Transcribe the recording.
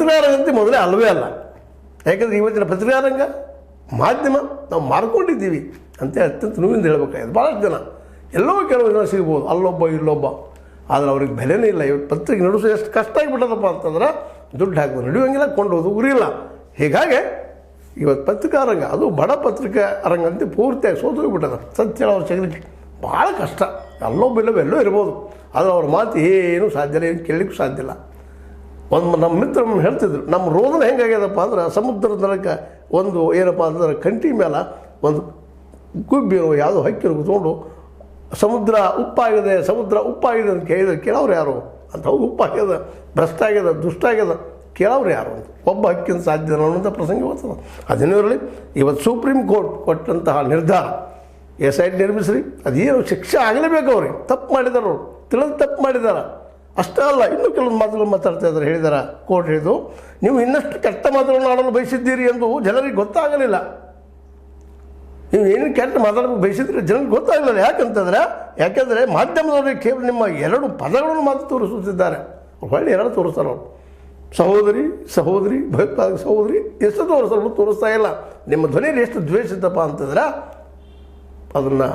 ಪತ್ರಿಕಾರಂಗಂತೆ ಮೊದಲೇ ಅಲ್ಲವೇ ಅಲ್ಲ. ಯಾಕಂದರೆ ಇವತ್ತಿನ ಪತ್ರಿಕಾರಂಗ ಮಾಧ್ಯಮ ನಾವು ಮಾರ್ಕೊಂಡಿದ್ದೀವಿ ಅಂತ ಅತ್ಯಂತ ನೋವಿಂದ ಹೇಳ್ಬೇಕಾಗಿದೆ. ಭಾಳಷ್ಟು ಜನ ಎಲ್ಲೋ ಕೆಲವು ಜನ ಸಿಗ್ಬೋದು, ಅಲ್ಲೊಬ್ಬ ಇಲ್ಲೊಬ್ಬ, ಆದರೆ ಅವ್ರಿಗೆ ಬೆಲೆನೇ ಇಲ್ಲ. ಇವತ್ತು ಪತ್ರಿಕೆ ನಡೆಸೋ ಎಷ್ಟು ಕಷ್ಟ ಆಗಿಬಿಟ್ಟದಪ್ಪ ಅಂತಂದ್ರೆ ದುಡ್ಡು ಹಾಕ್ಬೋದು, ನಡೆಯುವಂಗಿಲ್ಲ, ಕೊಂಡೋದು ಉರಿಯಿಲ್ಲ. ಹೀಗಾಗಿ ಇವತ್ತು ಪತ್ರಿಕಾರಂಗ ಅದು ಬಡ ಪತ್ರಿಕಾ ರಂಗ ಅಂತ ಪೂರ್ತಿಯಾಗಿ ಸೋತೋಗ್ಬಿಟ್ಟದ. ಸತ್ಯ ಹೇಳೋರು ಸಿಗಲಿಕ್ಕೆ ಭಾಳ ಕಷ್ಟ. ಅಲ್ಲೊಬ್ಬ ಇಲ್ಲೊಬ್ಬ ಎಲ್ಲೋ ಇರ್ಬೋದು, ಆದರೆ ಅವ್ರ ಮಾತು ಏನೂ ಸಾಧ್ಯ ಇಲ್ಲ, ಏನು ಕೇಳಲಿಕ್ಕೂ ಸಾಧ್ಯ ಇಲ್ಲ. ಒಂದು ನಮ್ಮ ಮಿತ್ರ ಹೇಳ್ತಿದ್ರು, ನಮ್ಮ ರೋದನ ಹೆಂಗಾಗ್ಯದಪ್ಪ ಅಂದ್ರೆ ಸಮುದ್ರದ ತನಕ ಒಂದು ಏನಪ್ಪ ಅಂತಂದ್ರೆ ಕಂಟಿ ಮೇಲೆ ಒಂದು ಗುಬ್ಬಿರೋ ಯಾವುದೋ ಹಕ್ಕಿರೋ ಕೂತ್ಕೊಂಡು ಸಮುದ್ರ ಉಪ್ಪಾಗಿದೆ ಅಂತ ಕೇಳೋರು ಯಾರು ಅಂತ. ಹೌದು, ಉಪ್ಪಾಗ್ಯದ, ಭ್ರಷ್ಟ ಆಗ್ಯದ, ದುಷ್ಟ ಆಗ್ಯದ, ಕೇಳೋರು ಯಾರು ಅಂತ. ಒಬ್ಬ ಹಕ್ಕಿನ ಸಾಧ್ಯ ಅನ್ನೋಂಥ ಪ್ರಸಂಗ ಬರ್ತದೆ. ಅದೇನಿರಲಿ, ಇವತ್ತು ಸುಪ್ರೀಂ ಕೋರ್ಟ್ ಕೊಟ್ಟಂತಹ ನಿರ್ಧಾರ SIT ನಿರ್ಮಿಸ್ರಿ, ಅದೇನು ಶಿಕ್ಷೆ ಆಗಲೇಬೇಕು. ಅವ್ರಿಗೆ ತಪ್ಪು ಮಾಡಿದಾರೆ, ಅವರು ತಿಳಿದು ತಪ್ಪು ಮಾಡಿದ್ದಾರೆ. ಅಷ್ಟೇ ಅಲ್ಲ, ಇನ್ನೂ ಕೆಲವೊಂದು ಮಾತುಗಳು ಮಾತಾಡ್ತಾ ಇದ್ದಾರೆ. ಹೇಳಿದಾರೆ, ಕೋರ್ಟ್ ಹೇಳಿದು, ನೀವು ಇನ್ನಷ್ಟು ಕೆಟ್ಟ ಮಾತುಗಳನ್ನು ಆಡಲು ಬಯಸಿದ್ದೀರಿ ಎಂದು ಜನರಿಗೆ ಗೊತ್ತಾಗಲಿಲ್ಲ. ನೀವು ಏನು ಕೆಟ್ಟ ಮಾತಾಡೋಕ್ಕೆ ಬಯಸಿದ್ರೆ ಜನರಿಗೆ ಗೊತ್ತಾಗಲಿಲ್ಲ. ಯಾಕೆಂದರೆ ಮಾಧ್ಯಮದವರಿಗೆ ಕೇವಲ ನಿಮ್ಮ 2 ಪದಗಳನ್ನು ಮಾತ್ರ ತೋರಿಸುತ್ತಿದ್ದಾರೆ. ಹೊಳ್ಳಿ 2 ತೋರಿಸ್ತಾರೆ ಅವರು, ಸಹೋದರಿ ಭಯೋತ್ಪಾದಕ ಸಹೋದರಿ, ಎಷ್ಟು ತೋರಿಸ್ತಾರೆ ತೋರಿಸ್ತಾ ಇಲ್ಲ. ನಿಮ್ಮ ಧ್ವನಿಯಲ್ಲಿ ಎಷ್ಟು ದ್ವೇಷಿತಪ್ಪ ಅಂತಂದ್ರೆ ಅದನ್ನು